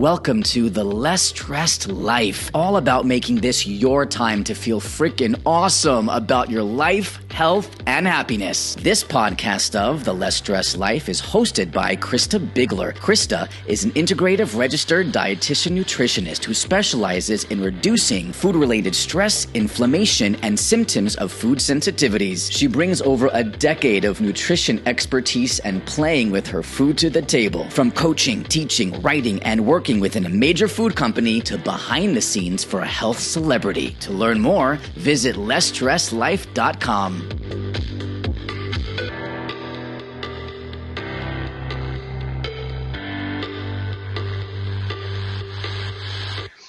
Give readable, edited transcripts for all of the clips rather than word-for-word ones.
Welcome to The Less Stressed Life, all about making this your time to feel freaking awesome about your life, health, and happiness. This podcast of The Less Stressed Life is hosted by Krista Bigler. Krista is an integrative registered dietitian nutritionist who specializes in reducing food-related stress, inflammation, and symptoms of food sensitivities. She brings over a decade of nutrition expertise and playing with her food to the table. From coaching, teaching, writing, and working within a major food company to behind the scenes for a health celebrity. To learn more, visit lessstressedlife.com.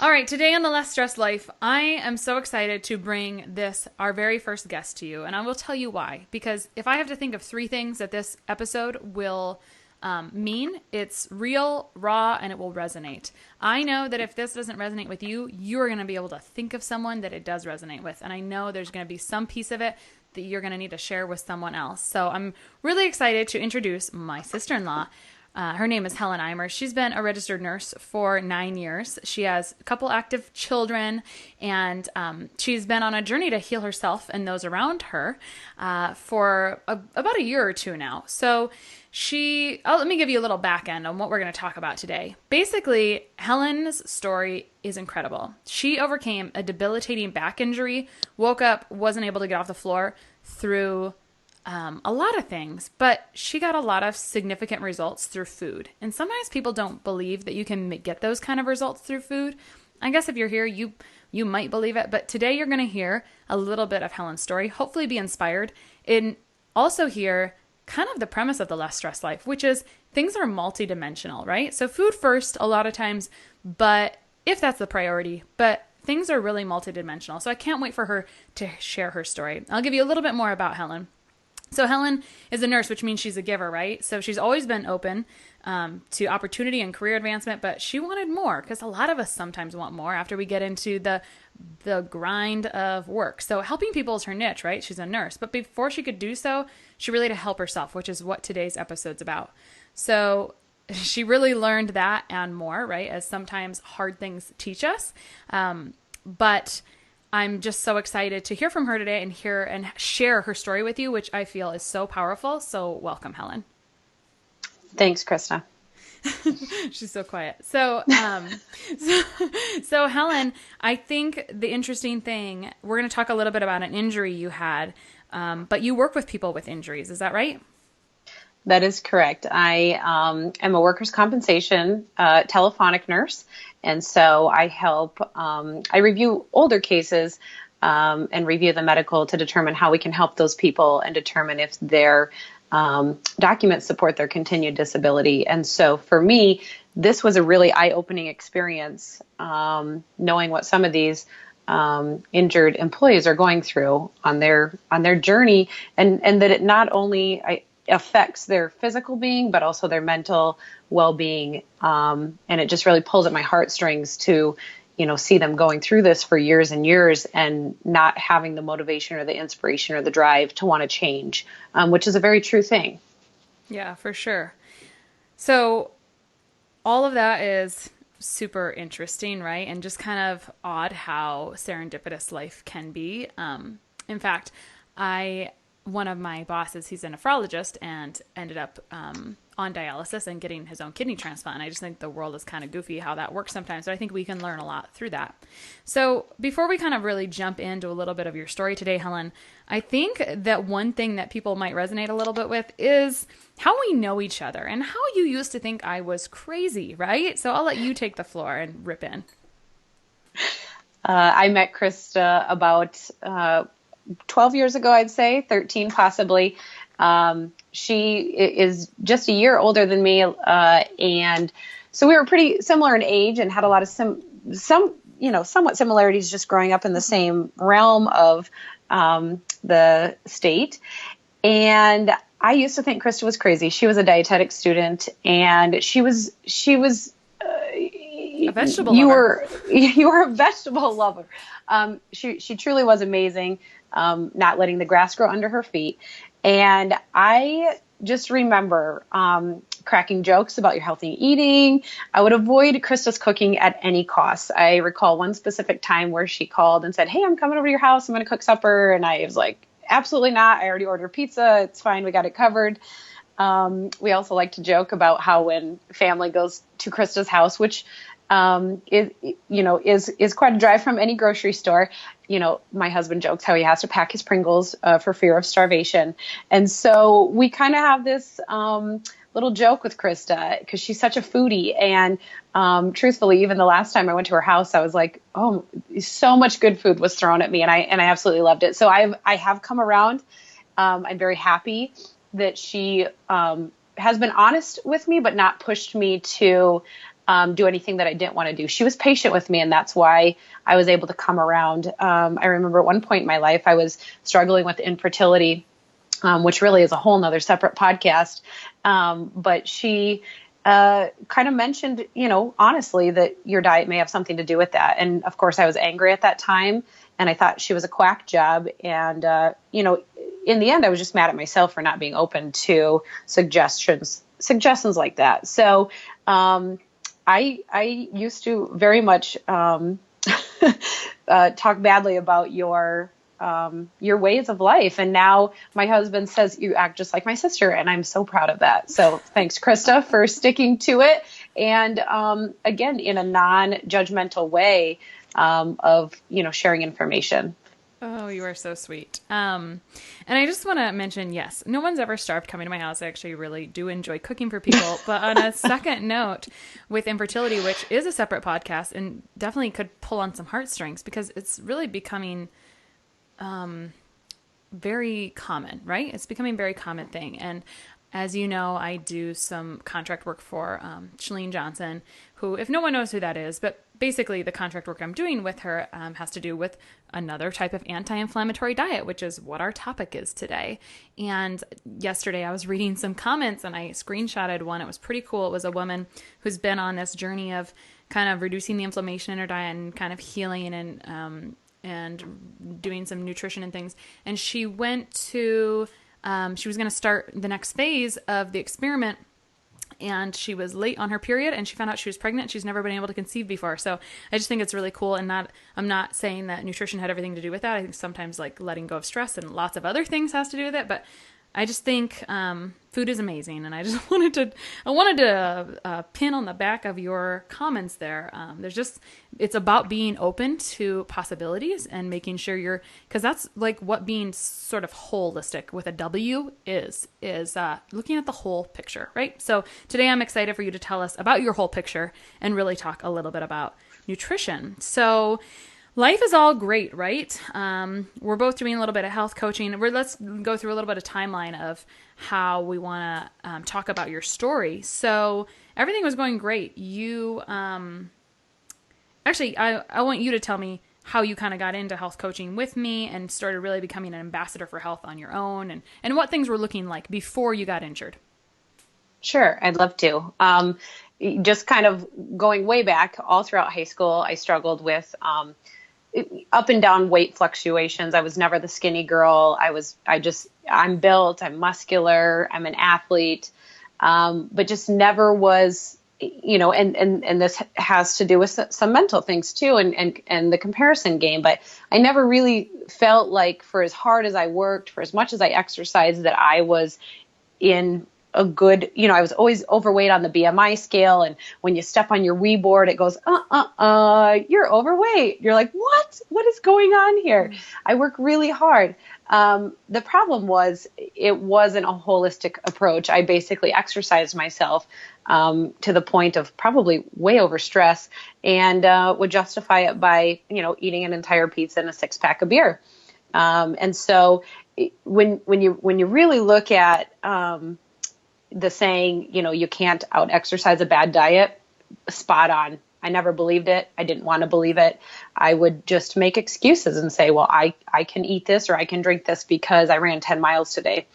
All right, today on The Less Stressed Life, I am so excited to bring our very first guest to you, and I will tell you why. Because if I have to think of three things that this episode will mean, it's real, raw, and it will resonate. I know that if this doesn't resonate with you, you're going to be able to think of someone that it does resonate with. And I know there's going to be some piece of it that you're going to need to share with someone else. So I'm really excited to introduce my sister-in-law. Her name is Helen Eimers. She's been a registered nurse for 9 years. She has a couple active children, and she's been on a journey to heal herself and those around her for about a year or two now. So let me give you a little back end on what we're going to talk about today. Basically, Helen's story is incredible. She overcame a debilitating back injury, woke up, wasn't able to get off the floor through a lot of things, but she got a lot of significant results through food. And sometimes people don't believe that you can get those kind of results through food. I guess if you're here, you might believe it, but today you're going to hear a little bit of Helen's story, hopefully be inspired, and also hear kind of the premise of The Less Stressed Life, which is things are multidimensional, right? So food first a lot of times, but if that's the priority, but things are really multidimensional. So I can't wait for her to share her story. I'll give you a little bit more about Helen. So Helen is a nurse, which means she's a giver, right? So she's always been open to opportunity and career advancement, but she wanted more because a lot of us sometimes want more after we get into the grind of work. So helping people is her niche, right? She's a nurse, but before she could do so, she really had to help herself, which is what today's episode's about. So she really learned that and more, right? As sometimes hard things teach us. But I'm just so excited to hear from her today and hear and share her story with you, which I feel is so powerful. So welcome, Helen. Thanks, Krista. She's so quiet. So Helen, I think the interesting thing, we're going to talk a little bit about an injury you had, but you work with people with injuries. Is that right? That is correct. I am a workers' compensation telephonic nurse. And so I help, I review older cases and review the medical to determine how we can help those people and determine if their documents support their continued disability. And so for me, this was a really eye-opening experience, knowing what some of these injured employees are going through on their journey, and that it not only affects their physical being, but also their mental well-being. And it just really pulls at my heartstrings to, see them going through this for years and years and not having the motivation or the inspiration or the drive to want to change, which is a very true thing. Yeah, for sure. So all of that is super interesting, right? And just kind of odd how serendipitous life can be. In fact, one of my bosses, he's a nephrologist and ended up on dialysis and getting his own kidney transplant. And I just think the world is kind of goofy how that works sometimes. So I think we can learn a lot through that. So before we kind of really jump into a little bit of your story today, Helen, I think that one thing that people might resonate a little bit with is how we know each other and how you used to think I was crazy, right? So I'll let you take the floor and rip in. I met Krista about 12 years ago, I'd say, 13 possibly. She is just a year older than me. And so we were pretty similar in age and had a lot of somewhat similarities just growing up in the same realm of the state. And I used to think Krista was crazy. She was a dietetic student and she was a vegetable lover. You were a vegetable lover. She truly was amazing. Not letting the grass grow under her feet. And I just remember, cracking jokes about your healthy eating. I would avoid Krista's cooking at any cost. I recall one specific time where she called and said, "Hey, I'm coming over to your house. I'm going to cook supper." And I was like, "Absolutely not. I already ordered pizza. It's fine. We got it covered." We also like to joke about how when family goes to Krista's house, which is quite a drive from any grocery store. My husband jokes how he has to pack his Pringles for fear of starvation. And so we kind of have this little joke with Krista because she's such a foodie. And truthfully, even the last time I went to her house, I was like, oh, so much good food was thrown at me. And I absolutely loved it. So I have come around. I'm very happy that she has been honest with me, but not pushed me to do anything that I didn't want to do. She was patient with me, and that's why I was able to come around. I remember at one point in my life, I was struggling with infertility, which really is a whole nother separate podcast. But she kind of mentioned, honestly, that your diet may have something to do with that. And of course, I was angry at that time, and I thought she was a quack job. And, in the end, I was just mad at myself for not being open to suggestions like that. So, I used to very much talk badly about your ways of life, and now my husband says you act just like my sister, and I'm so proud of that. So thanks, Krista, for sticking to it, and again, in a non-judgmental way of sharing information. Oh, you are so sweet. And I just want to mention, yes, no one's ever starved coming to my house. I actually really do enjoy cooking for people. But on a second note, with infertility, which is a separate podcast and definitely could pull on some heartstrings because it's really becoming very common, right? It's becoming a very common thing. And as you know, I do some contract work for Chalene Johnson, who, if no one knows who that is, but basically the contract work I'm doing with her has to do with another type of anti-inflammatory diet, which is what our topic is today. And yesterday I was reading some comments and I screenshotted one. It was pretty cool. It was a woman who's been on this journey of kind of reducing the inflammation in her diet and kind of healing and doing some nutrition and things. And she went to... she was going to start the next phase of the experiment, and she was late on her period, and she found out she was pregnant. She's never been able to conceive before. So I just think it's really cool. And I'm not saying that nutrition had everything to do with that. I think sometimes like letting go of stress and lots of other things has to do with it. But I just think food is amazing, and I just wanted to pin on the back of your comments there. It's about being open to possibilities and making sure because that's like what being sort of holistic with a W is looking at the whole picture, right? So today I'm excited for you to tell us about your whole picture and really talk a little bit about nutrition. So life is all great, right? We're both doing a little bit of health coaching. Let's go through a little bit of timeline of how we want to talk about your story. So everything was going great. You, actually, I want you to tell me how you kind of got into health coaching with me and started really becoming an ambassador for health on your own, and what things were looking like before you got injured. Sure, I'd love to. Just kind of going way back, all throughout high school, I struggled with up and down weight fluctuations. I was never the skinny girl. I'm built, I'm muscular, I'm an athlete, but just never was, and this has to do with some mental things too, and the comparison game. But I never really felt like, for as hard as I worked, for as much as I exercised, that I was in a good, I was always overweight on the BMI scale. And when you step on your Wii board, it goes, you're overweight. You're like, what is going on here? I work really hard. The problem was it wasn't a holistic approach. I basically exercised myself to the point of probably way over stress, and would justify it by, eating an entire pizza and a 6-pack of beer. And so when you really look at the saying, you can't out exercise a bad diet, spot on. I never believed it. I didn't want to believe it. I would just make excuses and say, well, I can eat this or I can drink this because I ran 10 miles today.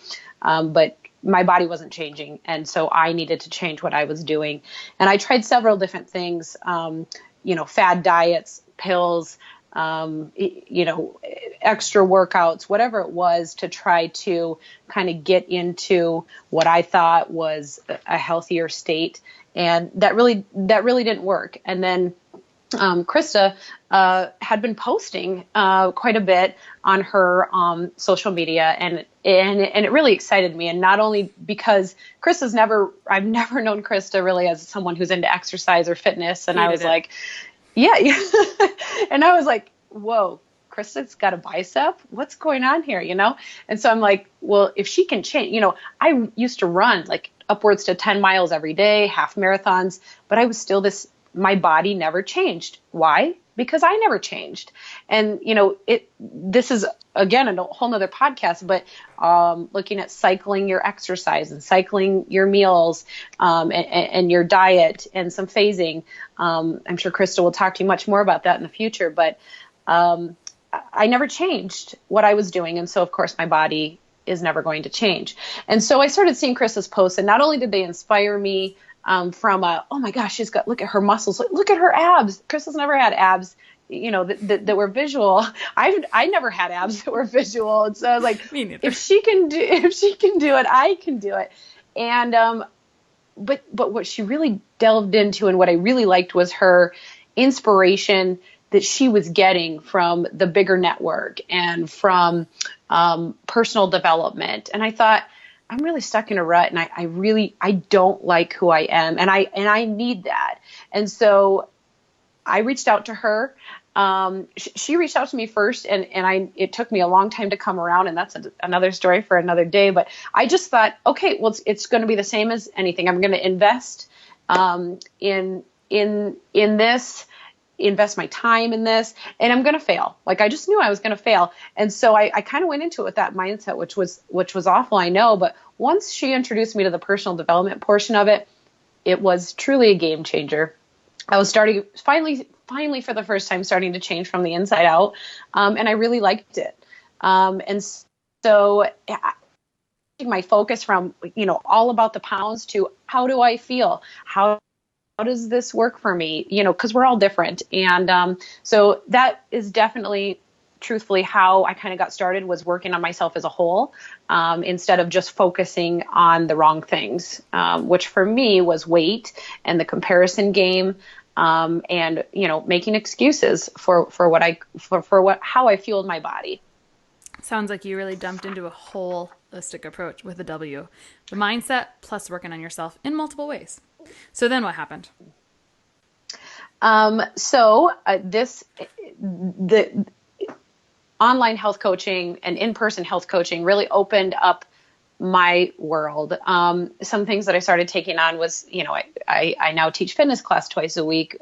But my body wasn't changing. And so I needed to change what I was doing. And I tried several different things, fad diets, pills, extra workouts, whatever it was, to try to kind of get into what I thought was a healthier state. And that really didn't work. And then Krista had been posting quite a bit on her social media, and it really excited me. And not only because I've never known Krista really as someone who's into exercise or fitness, and I was like, yeah. And I was like, whoa, Krista's got a bicep. What's going on here? And so I'm like, well, if she can change, I used to run like upwards to 10 miles every day, half marathons, but I was still my body never changed. Why? Because I never changed. And, this is, again, a whole nother podcast, but looking at cycling your exercise and cycling your meals and your diet and some phasing. I'm sure Krista will talk to you much more about that in the future, but I never changed what I was doing. And so, of course, my body is never going to change. And so I started seeing Krista's posts, and not only did they inspire me from oh my gosh, look at her muscles. Look at her abs. Krista's never had abs, that were visual. I never had abs that were visual. And so I was like, if she can do it, I can do it. And, but what she really delved into and what I really liked was her inspiration that she was getting from the bigger network and from personal development. And I thought, I'm really stuck in a rut, and I don't like who I am, and I need that. And so I reached out to her. She reached out to me first, and it took me a long time to come around, and that's another story for another day. But I just thought, okay, well, it's going to be the same as anything. I'm going to invest in this, invest my time in this, and I'm going to fail. Like, I just knew I was going to fail. And so I kind of went into it with that mindset, which was awful, I know. But once she introduced me to the personal development portion of it, it was truly a game changer. I was finally for the first time starting to change from the inside out. And I really liked it. And so my focus from, all about the pounds to how do I feel? How does this work for me? Because we're all different. And so that is definitely, truthfully, how I kind of got started, was working on myself as a whole, instead of just focusing on the wrong things, which for me was weight and the comparison game, and, making excuses for how I fueled my body. Sounds like you really dumped into a holistic approach with the W, the mindset plus working on yourself in multiple ways. So then what happened? The online health coaching and in-person health coaching really opened up my world. Some things that I started taking on was, I now teach fitness class twice a week.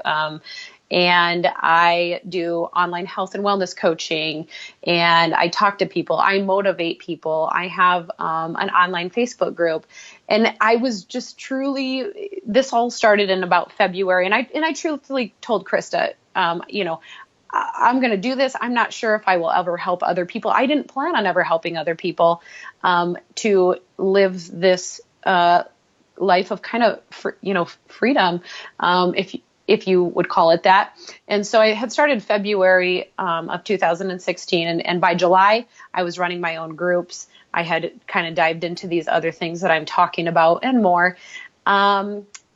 And I do online health and wellness coaching, and I talk to people. I motivate people. I have an online Facebook group, and I was just truly. This all started in about February, and I truthfully told Krista, I'm going to do this. I'm not sure if I will ever help other people. I didn't plan on ever helping other people to live this life of kind of freedom, if you would call it that. And so I had started February of 2016. And by July, I was running my own groups. I had kind of dived into these other things that I'm talking about and more.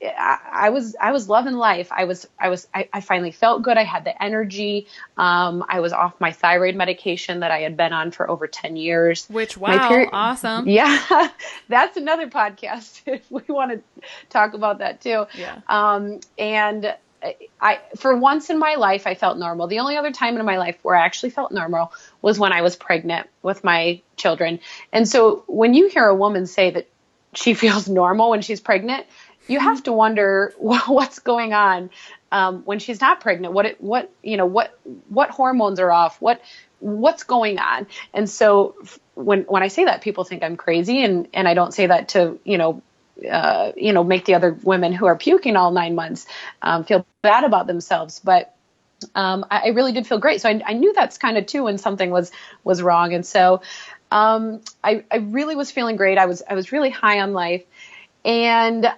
I was loving life. I finally felt good. I had the energy. I was off my thyroid medication that I had been on for over 10 years. Which, wow, awesome. Yeah, that's another podcast if we want to talk about that too. Yeah. And for once in my life, I felt normal. The only other time in my life where I actually felt normal was when I was pregnant with my children. And so when you hear a woman say that she feels normal when she's pregnant, you have to wonder what's going on when she's not pregnant. What hormones are off? What's going on? And so when I say that, people think I'm crazy, and I don't say that to make the other women who are puking all 9 months feel bad about themselves. But I really did feel great. So I knew that's kind of too when something was wrong. And so I really was feeling great. I was really high on life, and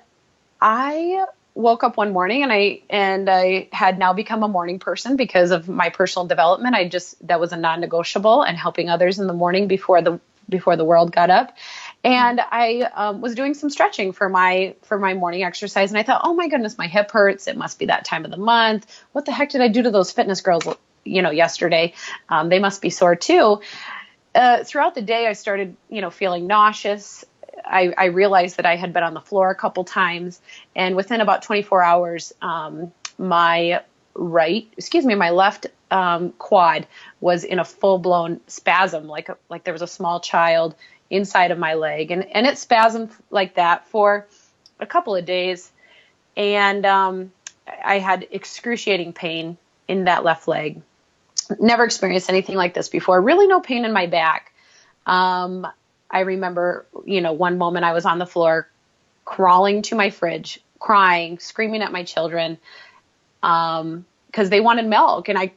I woke up one morning and I had now become a morning person because of my personal development. That was a non-negotiable, and helping others in the morning before the world got up. And I was doing some stretching for my morning exercise. And I thought, oh my goodness, my hip hurts. It must be that time of the month. What the heck did I do to those fitness girls, yesterday? They must be sore too. Throughout the day, I started, feeling nauseous. I realized that I had been on the floor a couple times, and within about 24 hours, my left quad was in a full-blown spasm, like there was a small child inside of my leg, and it spasmed like that for a couple of days, and I had excruciating pain in that left leg. Never experienced anything like this before. Really no pain in my back. I remember, one moment I was on the floor crawling to my fridge, crying, screaming at my children, because they wanted milk, and I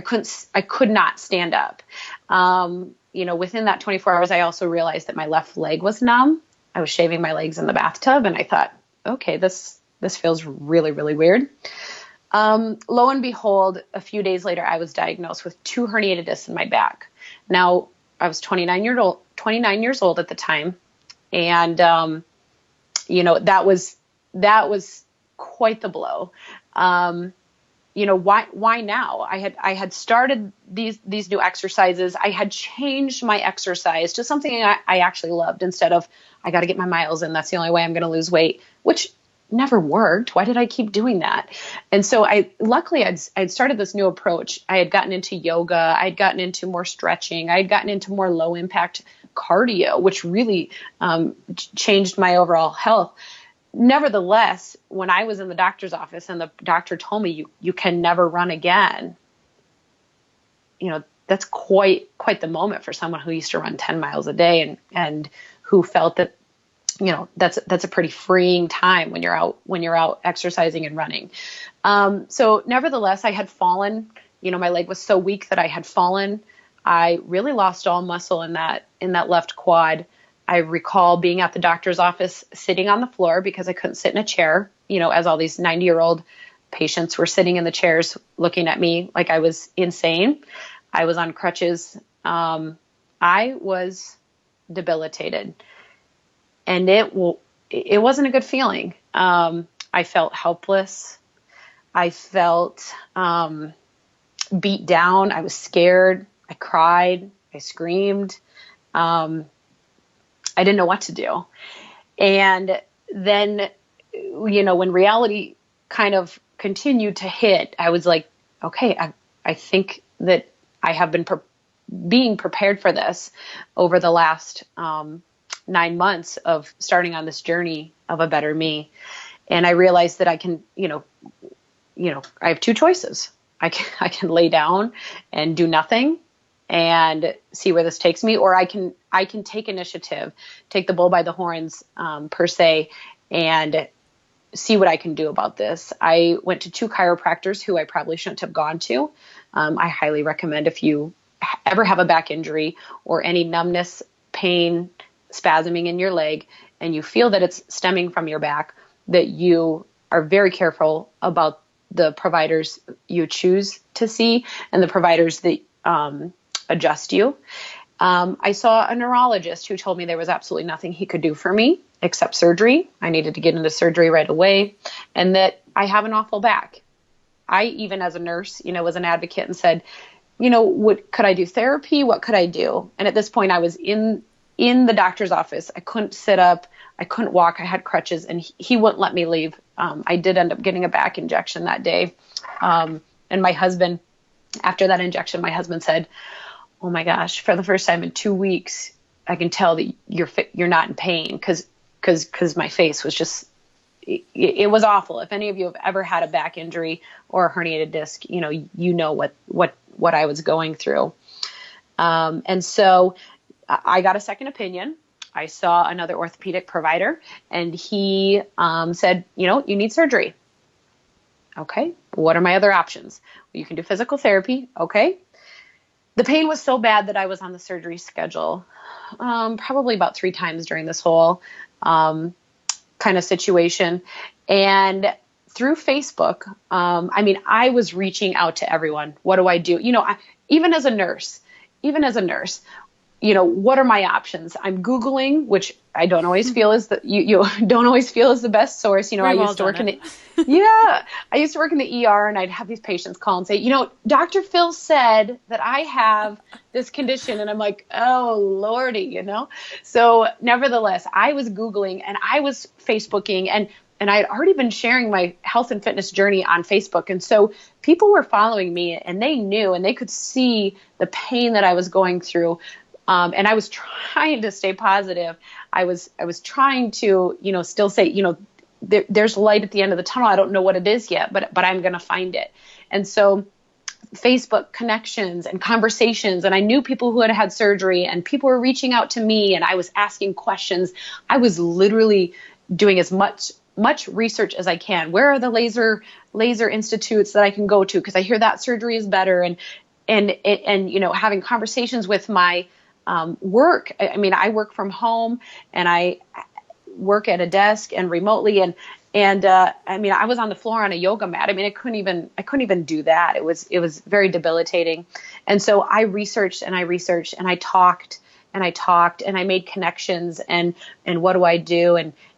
could not stand up. Within that 24 hours, I also realized that my left leg was numb. I was shaving my legs in the bathtub, and I thought, okay, this feels really, really weird. Lo and behold, a few days later, I was diagnosed with 2 herniated discs in my back. Now, I was 29 years old at the time. And, that was quite the blow. Why now? I had started these new exercises. I had changed my exercise to something I actually loved, instead of, I got to get my miles in. That's the only way I'm going to lose weight, which never worked. Why did I keep doing that? And so luckily I'd started this new approach. I had gotten into yoga. I'd gotten into more stretching. I'd gotten into more low impact cardio, which really changed my overall health. Nevertheless, when I was in the doctor's office and the doctor told me you can never run again, that's quite the moment for someone who used to run 10 miles a day and who felt that, that's a pretty freeing time when you're out exercising and running. So nevertheless, I had fallen, my leg was so weak that I had fallen. I really lost all muscle in that left quad. I recall being at the doctor's office, sitting on the floor because I couldn't sit in a chair, as all these 90-year-old patients were sitting in the chairs looking at me like I was insane. I was on crutches. I was debilitated, and it wasn't a good feeling. I felt helpless. I felt beat down. I was scared. I cried. I screamed. I didn't know what to do. And then, when reality kind of continued to hit, I was like, okay, I think that I have been being prepared for this over the last 9 months of starting on this journey of a better me. And I realized that I can, I have 2 choices. I can lay down and do nothing and see where this takes me, or I can take initiative, take the bull by the horns, per se, and see what I can do about this. I went to 2 chiropractors who I probably shouldn't have gone to. I highly recommend, if you ever have a back injury or any numbness, pain, spasming in your leg, and you feel that it's stemming from your back, that you are very careful about the providers you choose to see and the providers that adjust you. I saw a neurologist who told me there was absolutely nothing he could do for me except surgery. I needed to get into surgery right away, and that I have an awful back. I, even as a nurse, was an advocate and said, what could I do? Therapy? What could I do? And at this point, I was in the doctor's office. I couldn't sit up. I couldn't walk. I had crutches, and he wouldn't let me leave. I did end up getting a back injection that day. And my husband, after that injection, my husband said, oh my gosh, for the first time in 2 weeks, I can tell that you're not in pain, because my face was just, it was awful. If any of you have ever had a back injury or a herniated disc, you know what I was going through. And so I got a second opinion. I saw another orthopedic provider, and he said, you need surgery. Okay, what are my other options? Well, you can do physical therapy. Okay. The pain was so bad that I was on the surgery schedule probably about 3 times during this whole kind of situation. And through Facebook, I was reaching out to everyone. What do I do? Even as a nurse, what are my options? I'm Googling, which I don't always feel is you don't always feel is the best source. I used to work in the ER, and I'd have these patients call and say, Dr. Phil said that I have this condition, and I'm like, oh Lordy, So nevertheless, I was Googling and I was Facebooking, and I had already been sharing my health and fitness journey on Facebook. And so people were following me, and they knew, and they could see the pain that I was going through. And I was trying to stay positive. I was trying to, still say, there's light at the end of the tunnel. I don't know what it is yet, but I'm going to find it. And so Facebook connections and conversations, and I knew people who had had surgery, and people were reaching out to me, and I was asking questions. I was literally doing as much research as I can. Where are the laser institutes that I can go to? Because I hear that surgery is better. And having conversations with my work. I work from home, and I work at a desk and remotely. And I was on the floor on a yoga mat. I couldn't even do that. It was very debilitating. And so I researched and I talked and I made connections, and what do I do?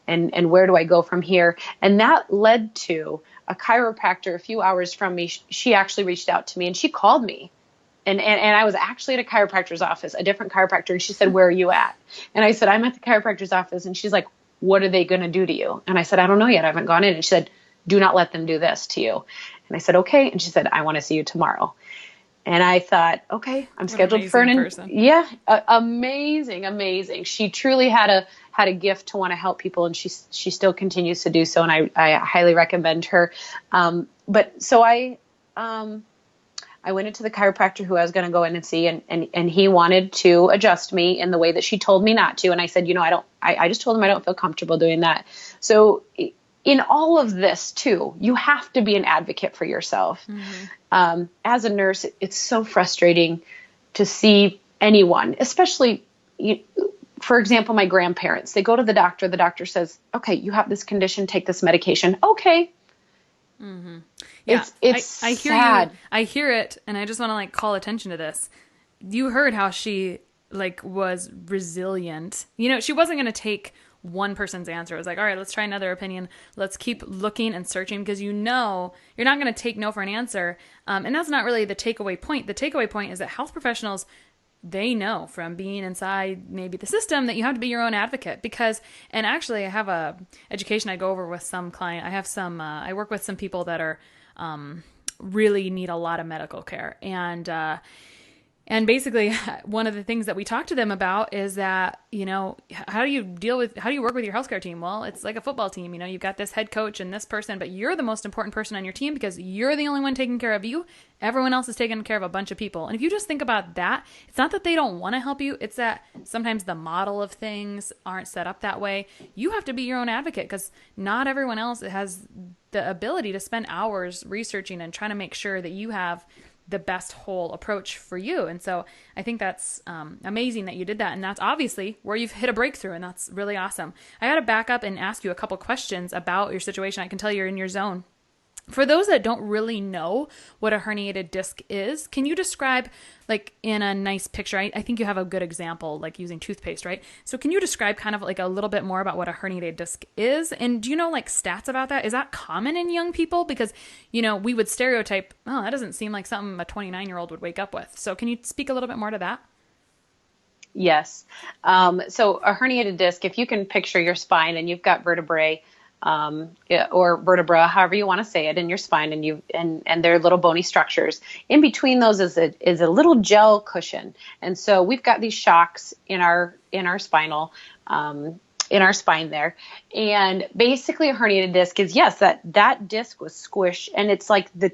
And where do I go from here? And that led to a chiropractor a few hours from me. She actually reached out to me, and she called me. And I was actually at a chiropractor's office, a different chiropractor. And she said, where are you at? And I said, I'm at the chiropractor's office. And she's like, what are they going to do to you? And I said, I don't know yet. I haven't gone in. And she said, do not let them do this to you. And I said, okay. And she said, I want to see you tomorrow. And I thought, okay, I'm scheduled for amazing. She truly had a gift to want to help people, and she still continues to do so. And I highly recommend her. But so I went into the chiropractor who I was going to go in and see, and he wanted to adjust me in the way that she told me not to. And I said, I just told him I don't feel comfortable doing that. So in all of this too, you have to be an advocate for yourself. Mm-hmm. As a nurse, it's so frustrating to see anyone, especially, for example, my grandparents, they go to the doctor says, okay, you have this condition, take this medication. Okay. Mm-hmm. Yeah, it's I hear sad. I hear it, and I just want to call attention to this. You heard how she was resilient. She wasn't going to take one person's answer. It was like, all right, let's try another opinion. Let's keep looking and searching, because you're not going to take no for an answer. And that's not really the takeaway point. The takeaway point is that health professionals, they know from being inside maybe the system that you have to be your own advocate, and actually I have a education I go over with some client. I have some, I work with some people that are, really need a lot of medical care. And basically one of the things that we talk to them about is that, how do you work with your healthcare team? Well, it's like a football team. You've got this head coach and this person, but you're the most important person on your team because you're the only one taking care of you. Everyone else is taking care of a bunch of people. And if you just think about that, it's not that they don't want to help you. It's that sometimes the model of things aren't set up that way. You have to be your own advocate, because not everyone else has the ability to spend hours researching and trying to make sure that you have the best whole approach for you. And so I think that's amazing that you did that. And that's obviously where you've hit a breakthrough, and that's really awesome. I got to back up and ask you a couple questions about your situation. I can tell you're in your zone. For those that don't really know what a herniated disc is, can you describe, in a nice picture? I think you have a good example, using toothpaste, right? So can you describe kind of a little bit more about what a herniated disc is? And do you know stats about that? Is that common in young people? Because, we would stereotype, oh, that doesn't seem like something a 29-year-old would wake up with. So can you speak a little bit more to that? Yes. So a herniated disc, if you can picture your spine and you've got vertebrae, or vertebra, however you want to say it, in your spine, and they're little bony structures. In between those is a little gel cushion, and so we've got these shocks in our spinal, in our spine there. And basically, a herniated disc is that disc was squished, and it's like the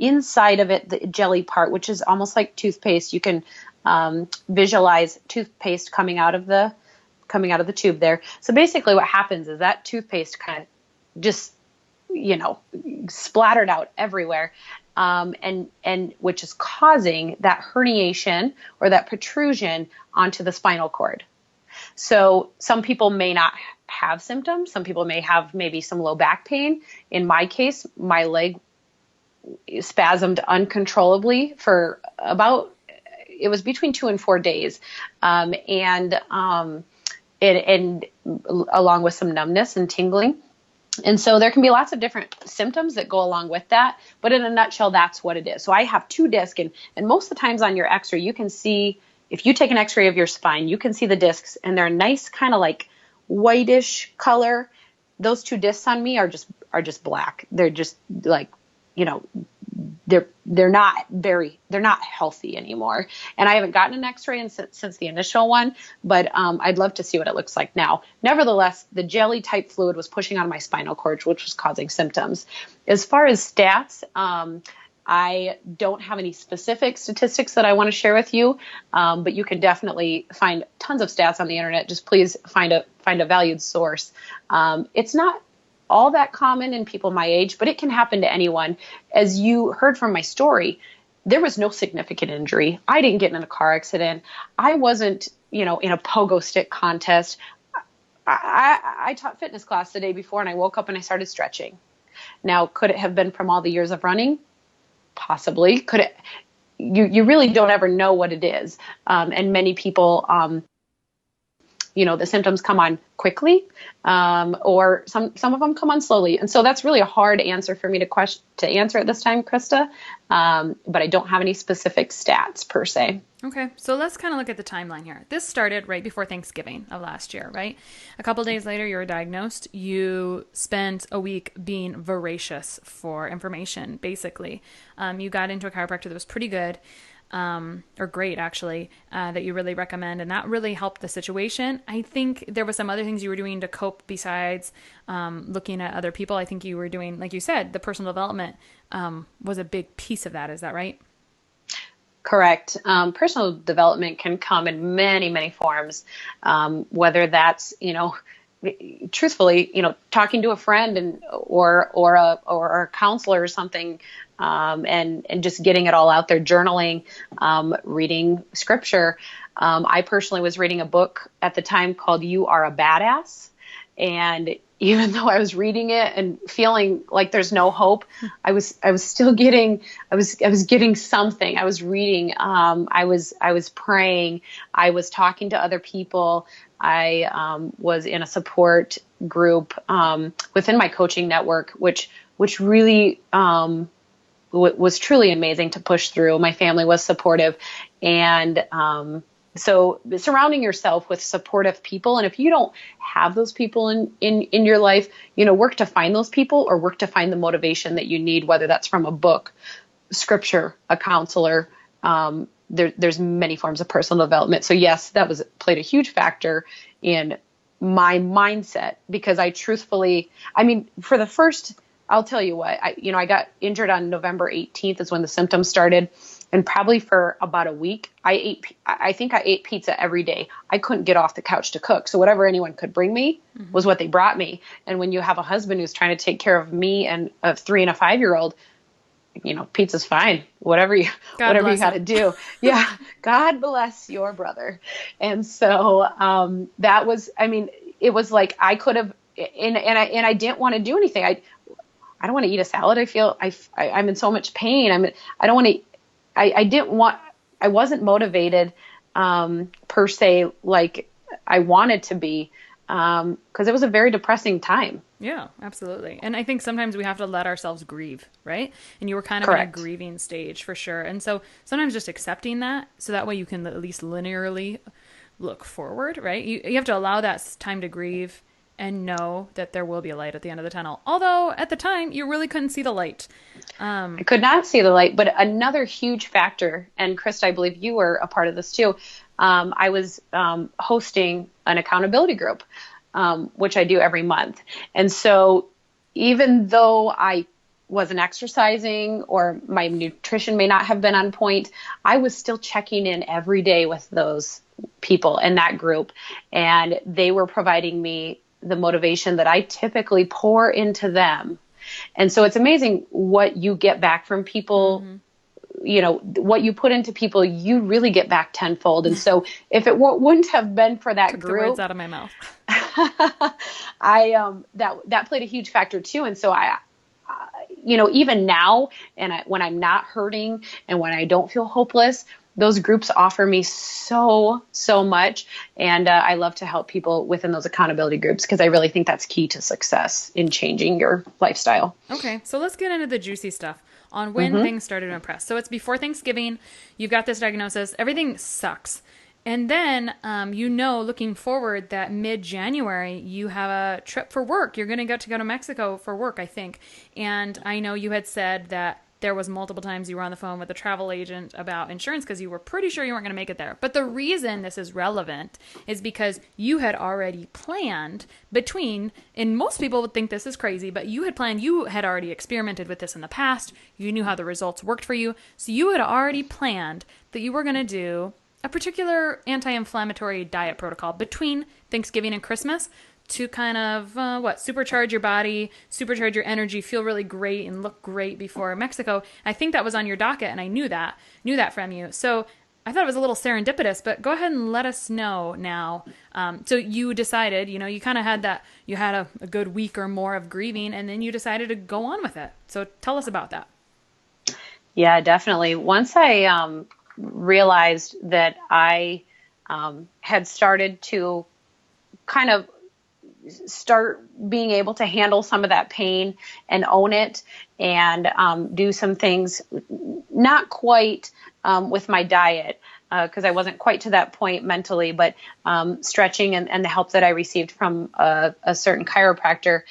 inside of it, the jelly part, which is almost like toothpaste. You can visualize toothpaste coming out of the tube there. So basically what happens is that toothpaste kind of just, splattered out everywhere. And which is causing that herniation or that protrusion onto the spinal cord. So some people may not have symptoms. Some people may have maybe some low back pain. In my case, my leg spasmed uncontrollably for it was between 2 and 4 days. And along with some numbness and tingling. And so there can be lots of different symptoms that go along with that. But in a nutshell, that's what it is. So I have 2 discs, and most of the times on your x-ray, you can see, if you take an x-ray of your spine, you can see the discs, and they're a nice kind of like whitish color. Those 2 discs on me are just black. They're just like, they're not healthy anymore. And I haven't gotten an x-ray since the initial one, but I'd love to see what it looks like now. Nevertheless, the jelly type fluid was pushing on my spinal cord, which was causing symptoms. As far as stats, I don't have any specific statistics that I want to share with you, but you can definitely find tons of stats on the internet. Just please find a valued source. It's not all that common in people my age, but it can happen to anyone. As you heard from my story, there was no significant injury. I didn't get in a car accident. I wasn't, in a pogo stick contest. I taught fitness class the day before, and I woke up and I started stretching. Now, could it have been from all the years of running? Possibly. Could it? You really don't ever know what it is. And many people, the symptoms come on quickly, or some of them come on slowly. And so that's really a hard answer for me to answer at this time, Krista. But I don't have any specific stats per se. Okay. So let's kind of look at the timeline here. This started right before Thanksgiving of last year, right? A couple of days later, you were diagnosed. You spent a week being voracious for information, basically. You got into a chiropractor that was pretty good. Or great actually, that you really recommend. And that really helped the situation. I think there was some other things you were doing to cope besides, looking at other people. I think you were doing, like you said, the personal development, was a big piece of that. Is that right? Correct. Personal development can come in many, many forms. Whether that's, truthfully, talking to a friend or a counselor or something, and just getting it all out there, journaling, reading scripture. I personally was reading a book at the time called You Are a Badass. And even though I was reading it and feeling like there's no hope, I was still getting, I was getting something. I was reading, I was praying, I was talking to other people. I was in a support group within my coaching network, which really was truly amazing to push through. My family was supportive, and so surrounding yourself with supportive people. And if you don't have those people in your life, work to find those people, or work to find the motivation that you need, whether that's from a book, scripture, a counselor. There's many forms of personal development. So yes, that played a huge factor in my mindset, because for the first, I'll tell you what, I got injured on November 18th is when the symptoms started. And probably for about a week, I think I ate pizza every day. I couldn't get off the couch to cook. So whatever anyone could bring me was what they brought me. And when you have a husband who's trying to take care of me and a 3 and a 5-year-old, pizza's fine. Whatever you got to do. Yeah. God bless your brother. And so, that was, it was like I could have, and I didn't want to do anything. I don't want to eat a salad. I feel I'm in so much pain. I don't want to, I wasn't motivated, per se, like I wanted to be, because it was a very depressing time. Yeah, absolutely. And I think sometimes we have to let ourselves grieve, right? And you were kind of Correct. in a grieving stage for sure. And so sometimes just accepting that, so that way you can at least linearly look forward, right? You have to allow that time to grieve and know that there will be a light at the end of the tunnel. Although at the time you really couldn't see the light. I could not see the light, but another huge factor, and Krista, I believe you were a part of this too. I was hosting an accountability group, which I do every month. And so even though I wasn't exercising, or my nutrition may not have been on point, I was still checking in every day with those people in that group. And they were providing me the motivation that I typically pour into them. And so it's amazing what you get back from people what you put into people, you really get back tenfold. And so if it wouldn't have been for that Took group, the words out of my mouth. that played a huge factor too. And so even now, when I'm not hurting and when I don't feel hopeless, those groups offer me so much. And I love to help people within those accountability groups because I really think that's key to success in changing your lifestyle. Okay, so let's get into the juicy stuff on when things started to impress. So it's before Thanksgiving. You've got this diagnosis. Everything sucks. And then, looking forward that mid-January, you have a trip for work. You're going to get to go to Mexico for work, I think. And I know you had said that there was multiple times you were on the phone with a travel agent about insurance because you were pretty sure you weren't going to make it there. But the reason this is relevant is because you had already planned and most people would think this is crazy, but you had already experimented with this in the past. You knew how the results worked for you. So you had already planned that you were going to do a particular anti-inflammatory diet protocol between Thanksgiving and Christmas to kind of, supercharge your body, supercharge your energy, feel really great and look great before Mexico. I think that was on your docket, and I knew that from you. So I thought it was a little serendipitous, but go ahead and let us know now. So you decided, you kind of had that, you had a good week or more of grieving, and then you decided to go on with it. So tell us about that. Yeah, definitely. Once I realized that I had started to kind of start being able to handle some of that pain and own it and do some things, not quite with my diet, because I wasn't quite to that point mentally, but stretching and the help that I received from a certain chiropractor.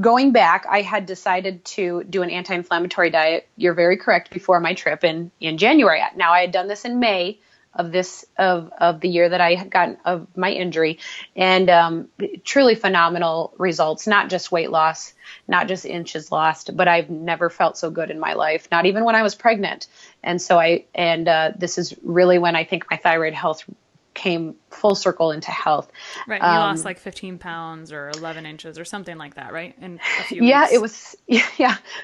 Going back, I had decided to do an anti-inflammatory diet. You're very correct, before my trip in January. Now, I had done this in May of the year that I had gotten of my injury, and truly phenomenal results, not just weight loss, not just inches lost, but I've never felt so good in my life, not even when I was pregnant. And so this is really when I think my thyroid health came full circle into health. Right. You lost like 15 pounds or 11 inches or something like that, right? In a few weeks. It was,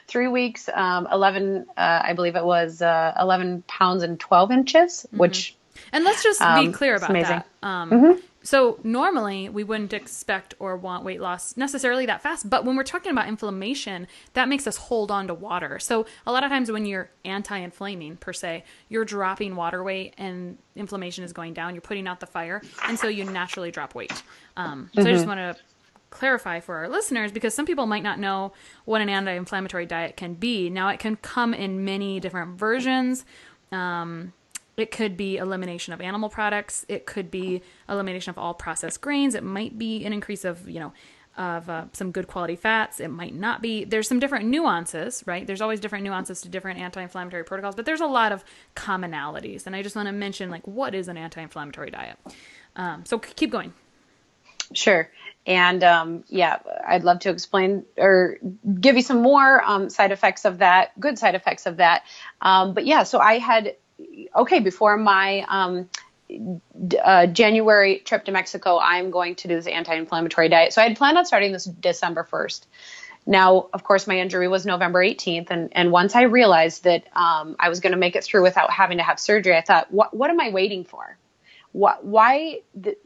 3 weeks, 11, I believe it was 11 pounds and 12 inches, which. And let's just be clear about that. So normally we wouldn't expect or want weight loss necessarily that fast, but when we're talking about inflammation, that makes us hold on to water. So a lot of times when you're anti-inflaming per se, you're dropping water weight and inflammation is going down, you're putting out the fire, and so you naturally drop weight. So I just want to clarify for our listeners, because some people might not know what an anti-inflammatory diet can be. Now, it can come in many different versions. It could be elimination of animal products. It could be elimination of all processed grains. It might be an increase of, some good quality fats. It might not be. There's some different nuances, right? There's always different nuances to different anti-inflammatory protocols, but there's a lot of commonalities. And I just want to mention, what is an anti-inflammatory diet? So keep going. Sure. And I'd love to explain or give you some more side effects of that, good side effects of that. So I had, before my January trip to Mexico, I'm going to do this anti-inflammatory diet. So I had planned on starting this December 1st. Now, of course, my injury was November 18th. And once I realized that I was going to make it through without having to have surgery, I thought, what am I waiting for? Why the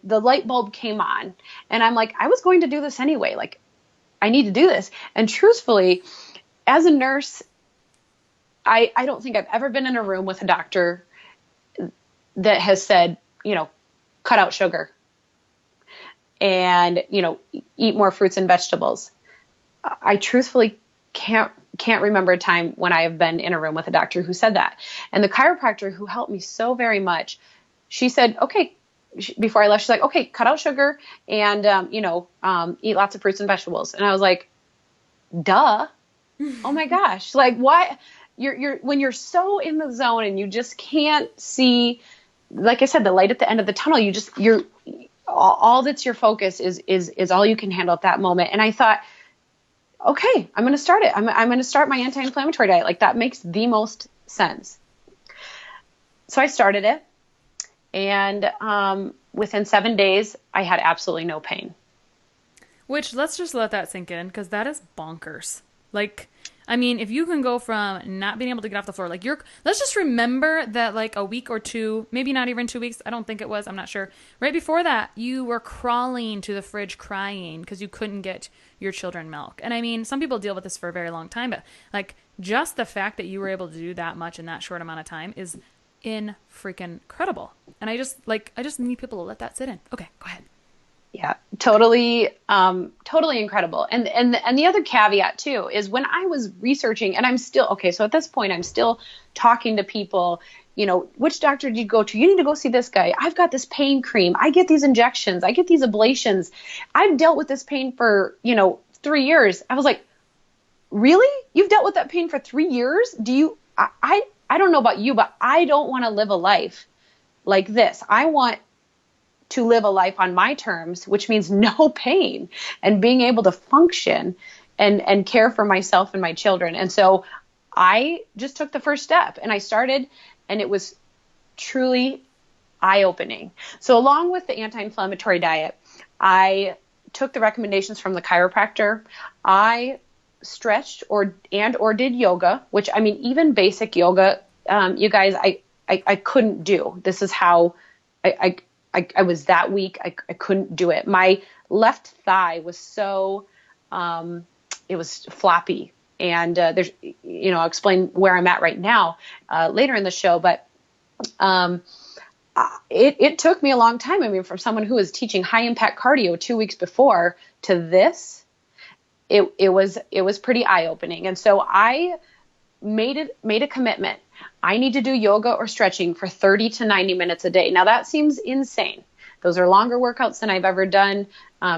light bulb came on, and I'm like, I was going to do this anyway. I need to do this. And truthfully, as a nurse, I don't think I've ever been in a room with a doctor that has said, cut out sugar and, eat more fruits and vegetables. I truthfully can't remember a time when I have been in a room with a doctor who said that. And the chiropractor who helped me so very much, she said, okay, before I left, she's like, okay, cut out sugar and, eat lots of fruits and vegetables. And I was like, duh. Oh my gosh. What? You're when you're so in the zone and you just can't see, like I said, the light at the end of the tunnel, you're all that's your focus is all you can handle at that moment. And I thought, okay, I'm going to start it. I'm going to start my anti-inflammatory diet. That makes the most sense. So I started it. And within 7 days, I had absolutely no pain. Which, let's just let that sink in, because that is bonkers. Like, I mean, if you can go from not being able to get off the floor, like let's just remember that like a week or two, maybe not even 2 weeks. I don't think it was. I'm not sure. Right before that, you were crawling to the fridge crying because you couldn't get your children milk. And I mean, some people deal with this for a very long time, but like just the fact that you were able to do that much in that short amount of time is freaking incredible. And I just need people to let that sit in. Okay, go ahead. Yeah, totally incredible. And the other caveat too is when I was researching, and I'm still, okay, so at this point I'm still talking to people, you know, which doctor did you go to? You need to go see this guy. I've got this pain cream. I get these injections. I get these ablations. I've dealt with this pain for, 3 years. I was like, really? You've dealt with that pain for 3 years? I don't know about you, but I don't want to live a life like this. I want to live a life on my terms, which means no pain and being able to function and care for myself and my children. And so I just took the first step and I started, and it was truly eye-opening. So along with the anti-inflammatory diet, I took the recommendations from the chiropractor. I stretched or did yoga, which, I mean, even basic yoga, you guys, I couldn't do. This is how I was that weak. I couldn't do it. My left thigh was so, it was floppy. And there's, I'll explain where I'm at right now later in the show. But it took me a long time. I mean, from someone who was teaching high impact cardio 2 weeks before to this, it was pretty eye opening. And so I made a commitment. I need to do yoga or stretching for 30 to 90 minutes a day. Now that seems insane. Those are longer workouts than I've ever done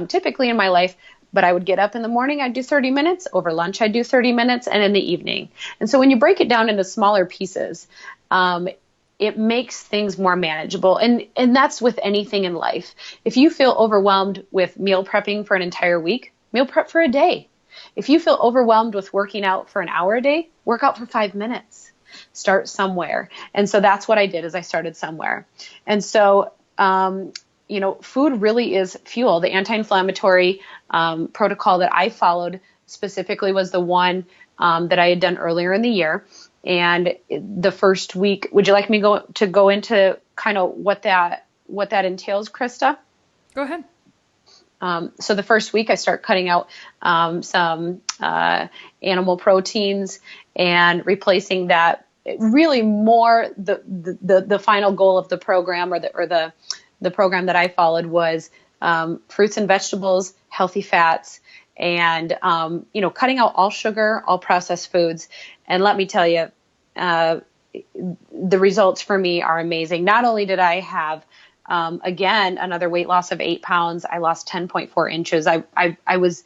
typically in my life. But I would get up in the morning, I'd do 30 minutes. Over lunch, I'd do 30 minutes, and in the evening. And so when you break it down into smaller pieces, it makes things more manageable. And that's with anything in life. If you feel overwhelmed with meal prepping for an entire week, meal prep for a day. If you feel overwhelmed with working out for an hour a day, work out for 5 minutes. Start somewhere. And so that's what I did, is I started somewhere. And so, food really is fuel. The anti-inflammatory protocol that I followed specifically was the one that I had done earlier in the year. And the first week, would you like me to go into kind of what that entails, Krista? Go ahead. So the first week I start cutting out some animal proteins and replacing that. Really more the final goal of the program or the program that I followed was fruits and vegetables, healthy fats, and cutting out all sugar, all processed foods. And let me tell you, the results for me are amazing. Not only did I have again, another weight loss of 8 pounds. I lost 10.4 inches. I was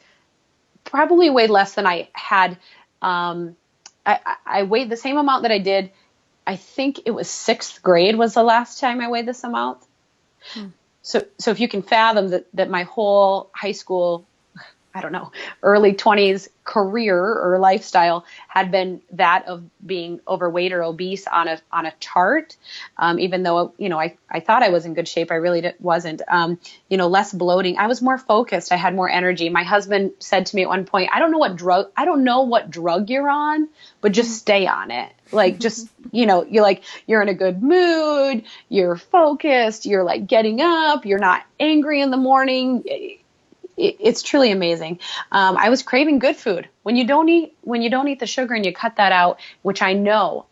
probably weighed less than I had. I weighed the same amount that I did. I think it was 6th grade was the last time I weighed this amount. So if you can fathom that my whole high school, I don't know, early 20s career or lifestyle had been that of being overweight or obese on a chart. Even though, I thought I was in good shape, I really wasn't. Less bloating. I was more focused. I had more energy. My husband said to me at one point, I don't know what drug you're on, but just stay on it. Like, just, you're in a good mood, you're focused, you're like getting up, you're not angry in the morning. It's truly amazing. I was craving good food. When you don't eat the sugar and you cut that out, which I know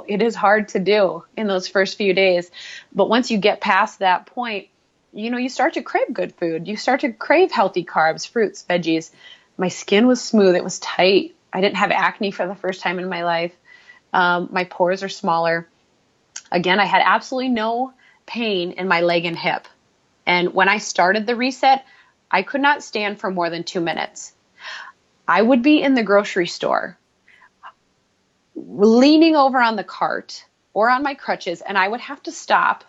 it is hard to do in those first few days. But once you get past that point, you start to crave good food. You start to crave healthy carbs, fruits, veggies. My skin was smooth. It was tight. I didn't have acne for the first time in my life. My pores are smaller. Again, I had absolutely no pain in my leg and hip. And when I started the reset, I could not stand for more than 2 minutes. I would be in the grocery store, leaning over on the cart or on my crutches, and I would have to stop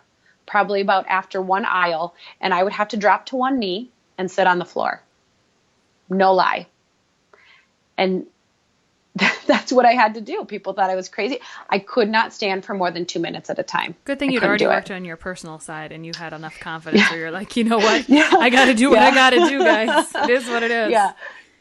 probably about after one aisle, and I would have to drop to one knee and sit on the floor. No lie. And that's what I had to do. People thought I was crazy. I could not stand for more than 2 minutes at a time. Good thing you'd already worked on your personal side and you had enough confidence where you're like, you know what? I got to do what I got to do, guys. It is what it is.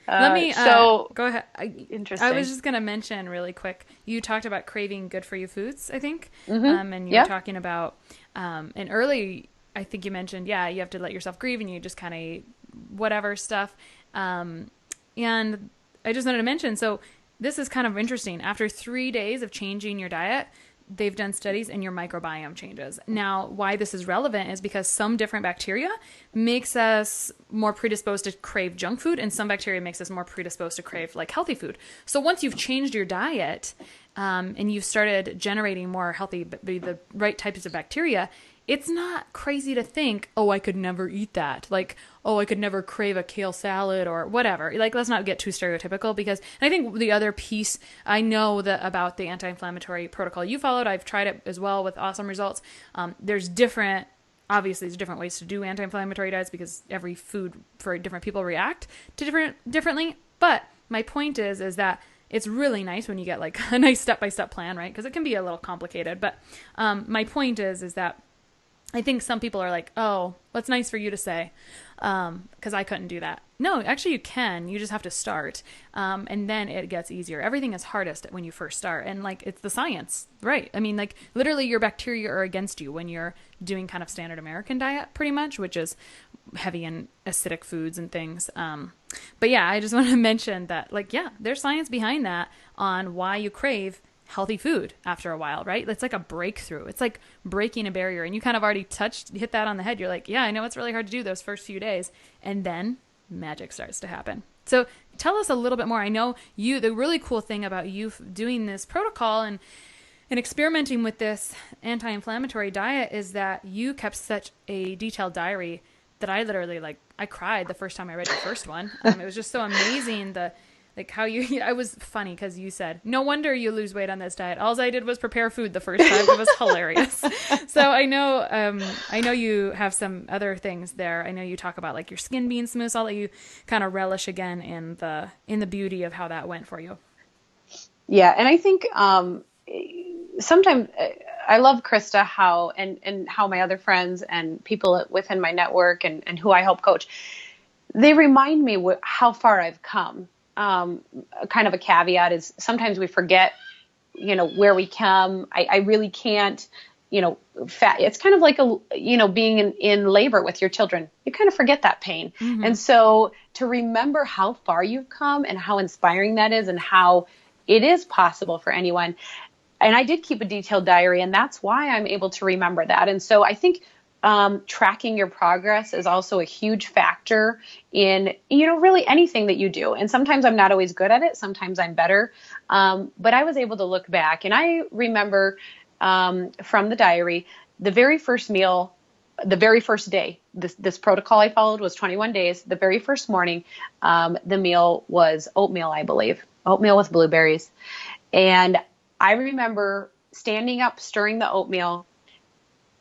Let me so go ahead. interesting. I was just going to mention really quick. You talked about craving good for you foods, I think. And you Yeah. were talking about, and early, I think you mentioned, you have to let yourself grieve and you just kind of eat whatever stuff. And I just wanted to mention, so this is kind of interesting. After 3 days of changing your diet, they've done studies and your microbiome changes. Now, why this is relevant is because some different bacteria makes us more predisposed to crave junk food, and some bacteria makes us more predisposed to crave like healthy food. So once you've changed your diet and you've started generating more healthy, the right types of bacteria, it's not crazy to think, oh, I could never eat that. Like, oh, I could never crave a kale salad or whatever. Like, let's not get too stereotypical, because I think the other piece, I know that about the anti-inflammatory protocol you followed. I've tried it as well with awesome results. Obviously there's different ways to do anti-inflammatory diets because every food for different people react to differently. But my point is that it's really nice when you get like a nice step-by-step plan, right? Because it can be a little complicated. But my point is that I think some people are like, oh, that's nice for you to say, because I couldn't do that. No, actually you can. You just have to start. And then it gets easier. Everything is hardest when you first start. And like, it's the science, right? I mean, like literally your bacteria are against you when you're doing kind of standard American diet pretty much, which is heavy in acidic foods and things. But yeah, I just want to mention that like, yeah, there's science behind that on why you crave healthy food after a while, right? It's like a breakthrough. It's like breaking a barrier, and you kind of already hit that on the head. You're like, yeah, I know it's really hard to do those first few days, and then magic starts to happen. So tell us a little bit more. I know the really cool thing about you doing this protocol and experimenting with this anti-inflammatory diet is that you kept such a detailed diary that I literally I cried the first time I read your first one. It was just so amazing. I was funny because you said, no wonder you lose weight on this diet. All I did was prepare food the first time. It was hilarious. So I know you have some other things there. I know you talk about like your skin being smooth. So I'll let you kind of relish again in the beauty of how that went for you. Yeah. And I think, sometimes I love Krista, how my other friends and people within my network and who I help coach, they remind me how far I've come. Kind of a caveat is sometimes we forget, where we come. I really can't, it's kind of like being in labor with your children. You kind of forget that pain. Mm-hmm. And so to remember how far you've come and how inspiring that is and how it is possible for anyone. And I did keep a detailed diary, and that's why I'm able to remember that. And so I think tracking your progress is also a huge factor in, really anything that you do. And sometimes I'm not always good at it. Sometimes I'm better. But I was able to look back, and I remember from the diary, the very first meal, the very first day, this protocol I followed was 21 days. The very first morning, the meal was oatmeal, I believe, oatmeal with blueberries. And I remember standing up, stirring the oatmeal,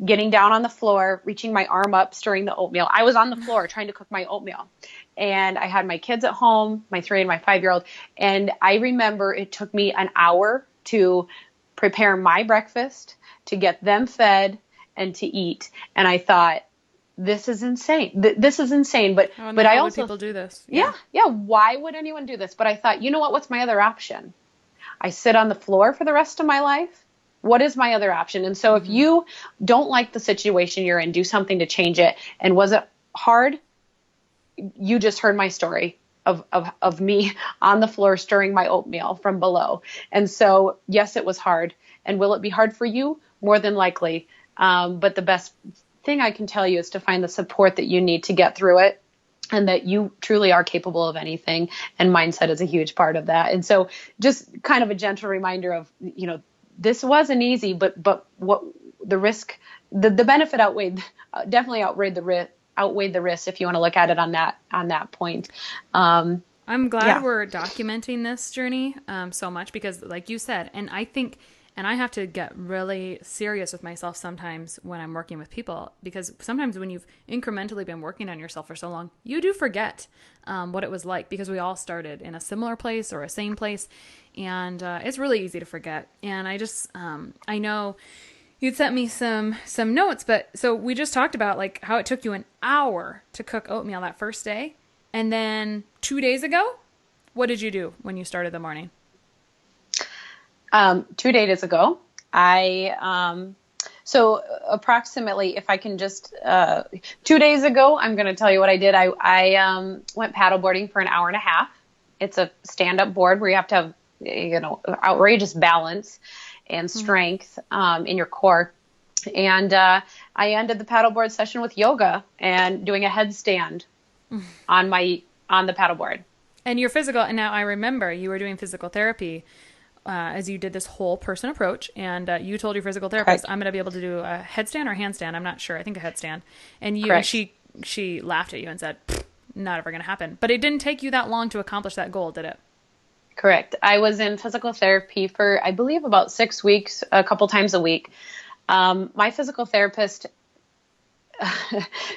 getting down on the floor, reaching my arm up, stirring the oatmeal. I was on the floor trying to cook my oatmeal. And I had my kids at home, my 3 and my 5-year-old. And I remember it took me an hour to prepare my breakfast, to get them fed, and to eat. And I thought, this is insane. This is insane. But I also, people do this. Yeah. Why would anyone do this? But I thought, you know what? What's my other option? I sit on the floor for the rest of my life. What is my other option? And so if you don't like the situation you're in, do something to change it. And was it hard? You just heard my story of me on the floor stirring my oatmeal from below. And so, yes, it was hard. And will it be hard for you? More than likely. But the best thing I can tell you is to find the support that you need to get through it, and that you truly are capable of anything. And mindset is a huge part of that. And so just kind of a gentle reminder of, this wasn't easy, but what the risk, the benefit definitely outweighed the risk, if you want to look at it on that point. I'm glad we're documenting this journey so much, because like you said, and I think, and I have to get really serious with myself sometimes when I'm working with people, because sometimes when you've incrementally been working on yourself for so long, you do forget what it was like, because we all started in a similar place or a same place. And it's really easy to forget. And I just, I know you'd sent me some notes, but so we just talked about like how it took you an hour to cook oatmeal that first day. And then 2 days ago, What did you do when you started the morning? 2 days ago, so approximately, if I can just, 2 days ago, I'm going to tell you what I did. I went paddleboarding for an hour and a half. It's a stand-up board where you have to have, outrageous balance and strength, in your core. And, I ended the paddleboard session with yoga and doing a headstand on the paddleboard. And your physical, and now I remember you were doing physical therapy as you did this whole person approach, and you told your physical therapist, I'm going to be able to do a headstand or handstand. I'm not sure. I think a headstand. And she laughed at you and said, not ever going to happen. But it didn't take you that long to accomplish that goal, did it? Correct. I was in physical therapy for, I believe, about 6 weeks, a couple times a week. My physical therapist,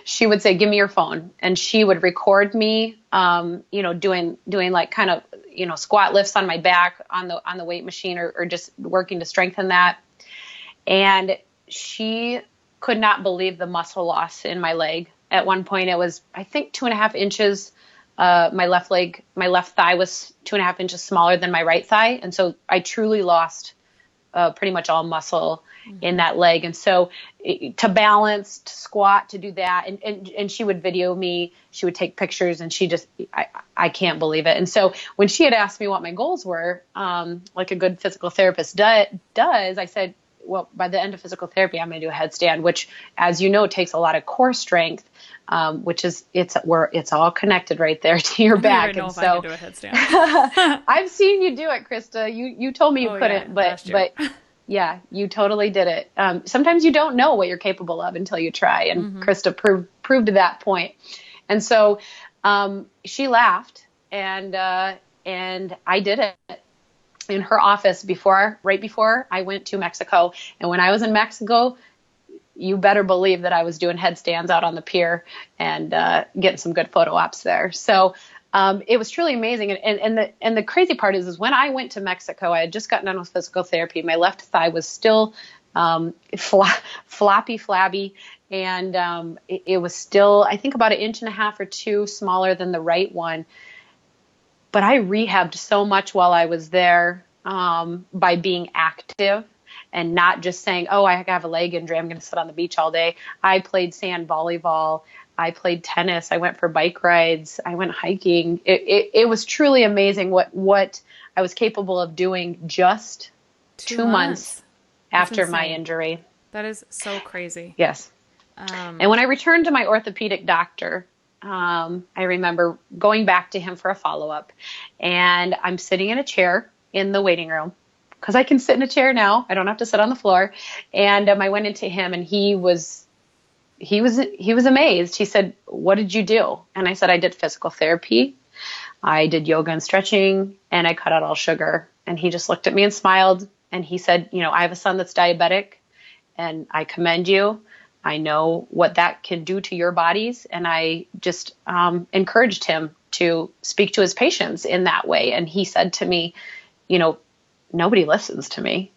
she would say, give me your phone. And she would record me, doing like kind of, squat lifts on my back on the weight machine, or just working to strengthen that. And she could not believe the muscle loss in my leg. At one point it was, I think, 2.5 inches. My left thigh was 2.5 inches smaller than my right thigh. And so I truly lost pretty much all muscle in that leg. And so to balance, to squat, to do that. And she would video me, she would take pictures, and I can't believe it. And so when she had asked me what my goals were, like a good physical therapist does, I said, well, by the end of physical therapy, I'm going to do a headstand, which, as you know, takes a lot of core strength, which is, it's all connected right there to your back. I don't even know if I can do a headstand. I've seen you do it, Krista. You told me you couldn't, but yeah, you totally did it. Sometimes you don't know what you're capable of until you try, and Krista proved to that point. And so she laughed, and I did it in her office right before I went to Mexico. And when I was in Mexico, you better believe that I was doing headstands out on the pier and getting some good photo ops there. So it was truly amazing. And the crazy part is when I went to Mexico, I had just gotten done with physical therapy. My left thigh was still floppy, flabby. And it was still, I think, about 1.5 or 2 inches smaller than the right one. But I rehabbed so much while I was there by being active and not just saying, oh, I have a leg injury, I'm going to sit on the beach all day. I played sand volleyball. I played tennis. I went for bike rides. I went hiking. It was truly amazing what I was capable of doing just 2 months after my injury. That is so crazy. Yes. And when I returned to my orthopedic doctor, I remember going back to him for a follow-up, and I'm sitting in a chair in the waiting room because I can sit in a chair now. I don't have to sit on the floor. And I went into him, and he was amazed. He said, what did you do? And I said, I did physical therapy. I did yoga and stretching, and I cut out all sugar. And he just looked at me and smiled. And he said, I have a son that's diabetic, and I commend you. I know what that can do to your bodies. And I just encouraged him to speak to his patients in that way. And he said to me, nobody listens to me.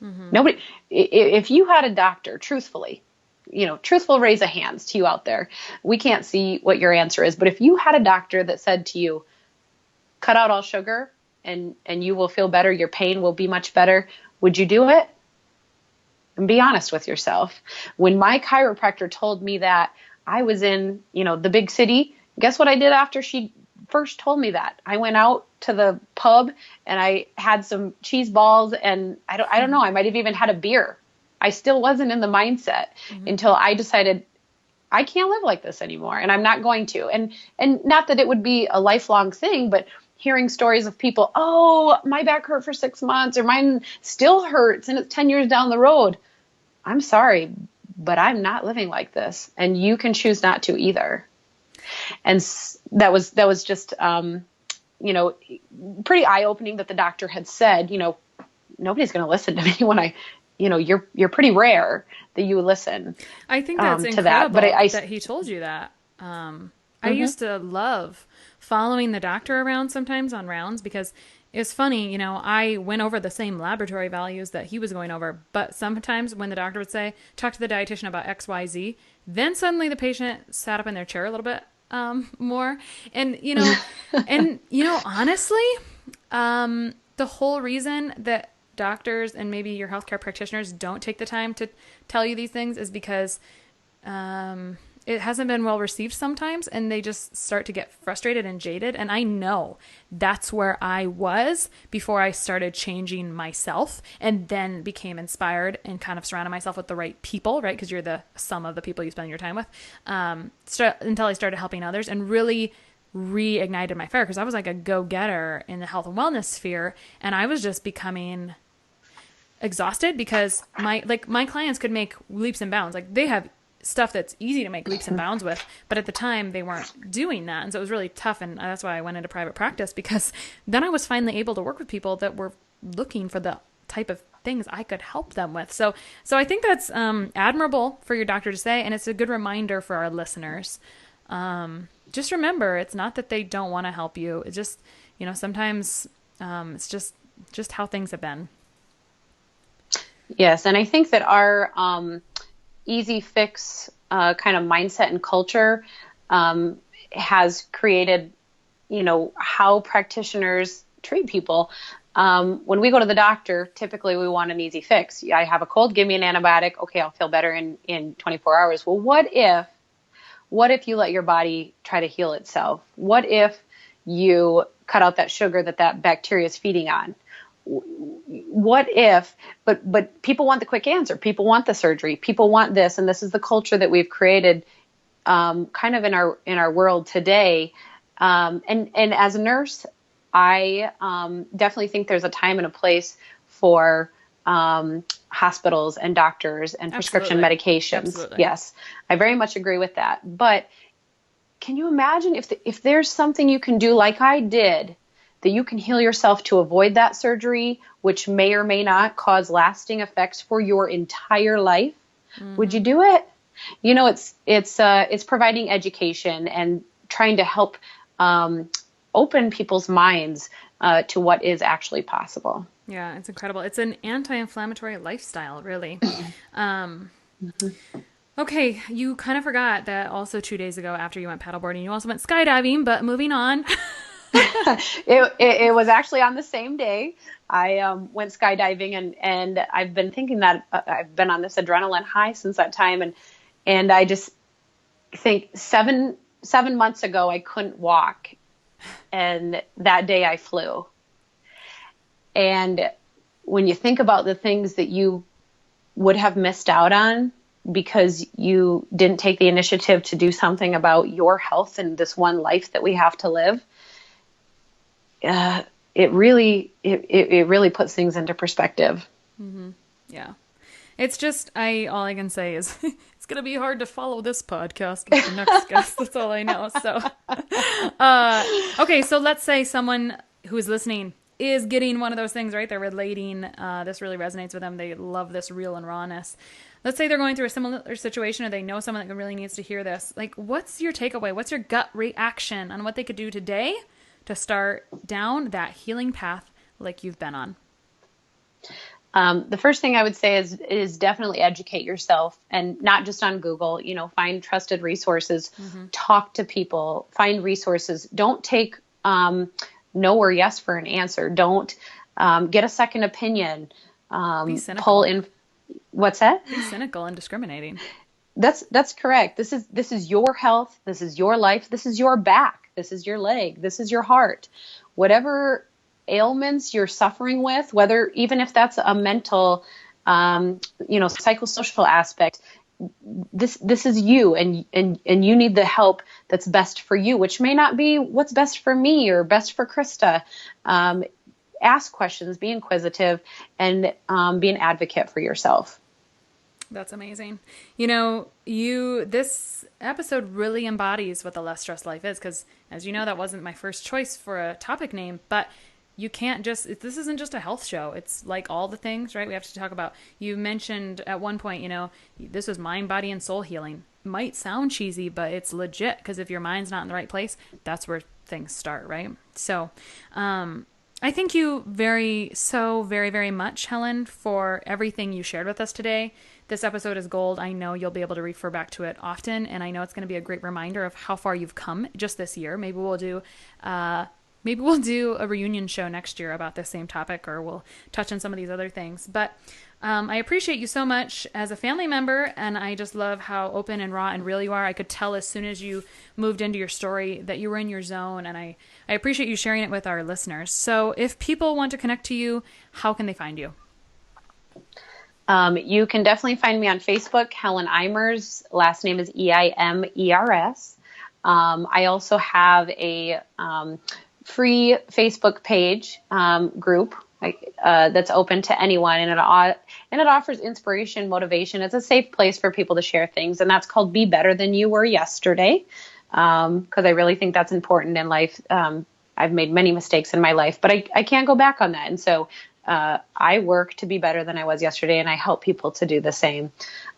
Mm-hmm. Nobody. If you had a doctor, truthfully, truthful raise of hands to you out there. We can't see what your answer is. But if you had a doctor that said to you, cut out all sugar and you will feel better, your pain will be much better, would you do it? And be honest with yourself. When my chiropractor told me that, I was in, the big city. Guess what I did after she first told me that? I went out to the pub and I had some cheese balls, and I don't know, I might have even had a beer. I still wasn't in the mindset until I decided I can't live like this anymore, and I'm not going to. And not that it would be a lifelong thing, but hearing stories of people, oh, my back hurt for 6 months, or mine still hurts and it's 10 years down the road. I'm sorry, but I'm not living like this, and you can choose not to either. And that was just, pretty eye-opening that the doctor had said, nobody's going to listen to me when you're pretty rare that you listen. I think that's incredible that he told you that. I used to love following the doctor around sometimes on rounds, because it's funny, I went over the same laboratory values that he was going over, but sometimes when the doctor would say, talk to the dietitian about X, Y, Z, then suddenly the patient sat up in their chair a little bit more. And, honestly, the whole reason that doctors and maybe your healthcare practitioners don't take the time to tell you these things is because it hasn't been well received sometimes, and they just start to get frustrated and jaded. And I know that's where I was before I started changing myself and then became inspired and kind of surrounded myself with the right people, right? Because you're the sum of the people you spend your time with, until I started helping others and really reignited my fire, because I was like a go-getter in the health and wellness sphere, and I was just becoming exhausted because my clients could make leaps and bounds. Like, they have stuff that's easy to make leaps and bounds with, but at the time they weren't doing that. And so it was really tough. And that's why I went into private practice, because then I was finally able to work with people that were looking for the type of things I could help them with. So I think that's admirable for your doctor to say. And it's a good reminder for our listeners. Just remember, it's not that they don't want to help you. It's just, sometimes it's just how things have been. Yes. And I think that our easy fix kind of mindset and culture has created, how practitioners treat people. When we go to the doctor, typically we want an easy fix. I have a cold, give me an antibiotic. Okay, I'll feel better in 24 hours. Well, what if you let your body try to heal itself? What if you cut out that sugar that bacteria is feeding on? What if, but people want the quick answer. People want the surgery. People want this. And this is the culture that we've created, kind of in our world today. And as a nurse, I, definitely think there's a time and a place for, hospitals and doctors and prescription medications. Absolutely. Yes. I very much agree with that. But can you imagine if there's something you can do like I did, that you can heal yourself to avoid that surgery, which may or may not cause lasting effects for your entire life? Mm-hmm. Would you do it? It's providing education and trying to help open people's minds to what is actually possible. Yeah, it's incredible. It's an anti-inflammatory lifestyle, really. Okay, you kind of forgot that also 2 days ago after you went paddleboarding, you also went skydiving, but moving on. It was actually on the same day. I went skydiving, and I've been thinking that I've been on this adrenaline high since that time. And I just think 7 months ago, I couldn't walk. And that day I flew. And when you think about the things that you would have missed out on because you didn't take the initiative to do something about your health and this one life that we have to live, it really puts things into perspective. Mm-hmm. Yeah. It's just, all I can say is it's going to be hard to follow this podcast with the next guest. That's all I know. So, okay. So let's say someone who is listening is getting one of those things, right? They're relating, this really resonates with them. They love this real and rawness. Let's say they're going through a similar situation, or they know someone that really needs to hear this. Like, what's your takeaway? What's your gut reaction on what they could do today to start down that healing path like you've been on? The first thing I would say is definitely educate yourself, and not just on Google. Find trusted resources, mm-hmm. Talk to people, find resources. Don't take no or yes for an answer. Don't get a second opinion. Be cynical. Pull in. What's that? Be cynical and discriminating. That's correct. This is your health. This is your life. This is your back. This is your leg. This is your heart. Whatever ailments you're suffering with, whether even if that's a mental, psychosocial aspect, this is you, and you need the help that's best for you, which may not be what's best for me or best for Krista. Ask questions, be inquisitive, and be an advocate for yourself. That's amazing. This episode really embodies what the less stressed life is, because as you know, that wasn't my first choice for a topic name, but you can't this isn't just a health show. It's like all the things, right? We have to talk about, you mentioned at one point, this was mind, body, and soul healing. Might sound cheesy, but it's legit, because if your mind's not in the right place, that's where things start, right? So, I thank you very much, Helen, for everything you shared with us today. This episode is gold. I know you'll be able to refer back to it often, and I know it's going to be a great reminder of how far you've come just this year. Maybe we'll do a reunion show next year about this same topic, or we'll touch on some of these other things. But I appreciate you so much as a family member, and I just love how open and raw and real you are. I could tell as soon as you moved into your story that you were in your zone, and I appreciate you sharing it with our listeners. So if people want to connect to you, how can they find you? You can definitely find me on Facebook, Helen Eimers. Last name is Eimers. I also have a free Facebook page group that's open to anyone, and it offers inspiration, motivation. It's a safe place for people to share things, and that's called Be Better Than You Were Yesterday, because I really think that's important in life. I've made many mistakes in my life, but I can't go back on that, and so I work to be better than I was yesterday, and I help people to do the same.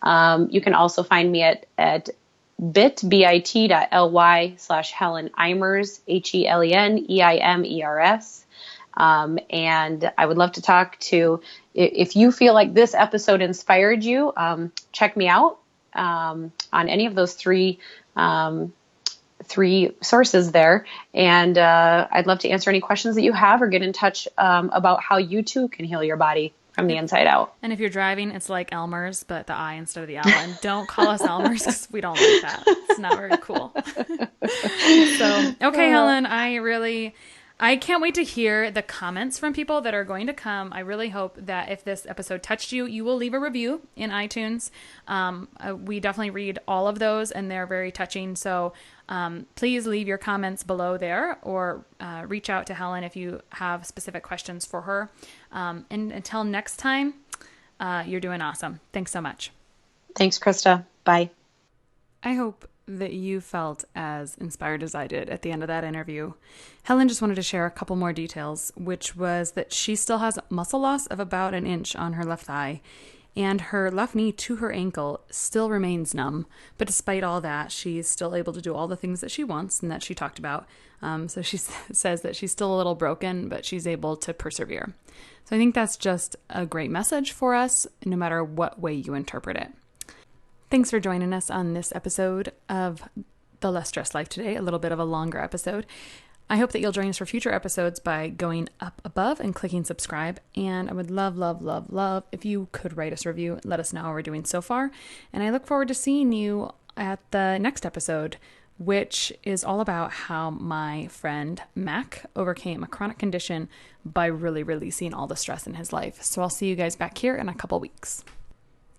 You can also find me at bit.ly/Helen Eimers, HelenEimers. And I would love to talk to, if you feel like this episode inspired you, check me out on any of those three sources there. And I'd love to answer any questions that you have, or get in touch about how you too can heal your body from the inside out. And if you're driving, it's like Elmer's, but the I instead of the L. And don't call us Elmer's, because we don't like that. It's not very cool. So, okay, Helen, I can't wait to hear the comments from people that are going to come. I really hope that if this episode touched you, you will leave a review in iTunes. We definitely read all of those, and they're very touching. So please leave your comments below there, or reach out to Helen if you have specific questions for her. And until next time, you're doing awesome. Thanks so much. Thanks, Krista. Bye. I hope that you felt as inspired as I did at the end of that interview. Helen just wanted to share a couple more details, which was that she still has muscle loss of about 1 inch on her left thigh, and her left knee to her ankle still remains numb. But despite all that, she's still able to do all the things that she wants and that she talked about. So she says that she's still a little broken, but she's able to persevere. So I think that's just a great message for us, no matter what way you interpret it. Thanks for joining us on this episode of The Less Stressed Life today, a little bit of a longer episode. I hope that you'll join us for future episodes by going up above and clicking subscribe. And I would love if you could write us a review and let us know how we're doing so far. And I look forward to seeing you at the next episode, which is all about how my friend Mac overcame a chronic condition by really releasing all the stress in his life. So I'll see you guys back here in a couple weeks.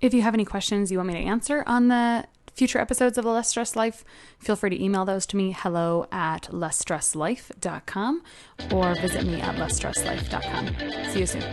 If you have any questions you want me to answer on the future episodes of The Less Stressed Life, feel free to email those to me, hello@lessstressedlife.com, or visit me at lessstressedlife.com. See you soon.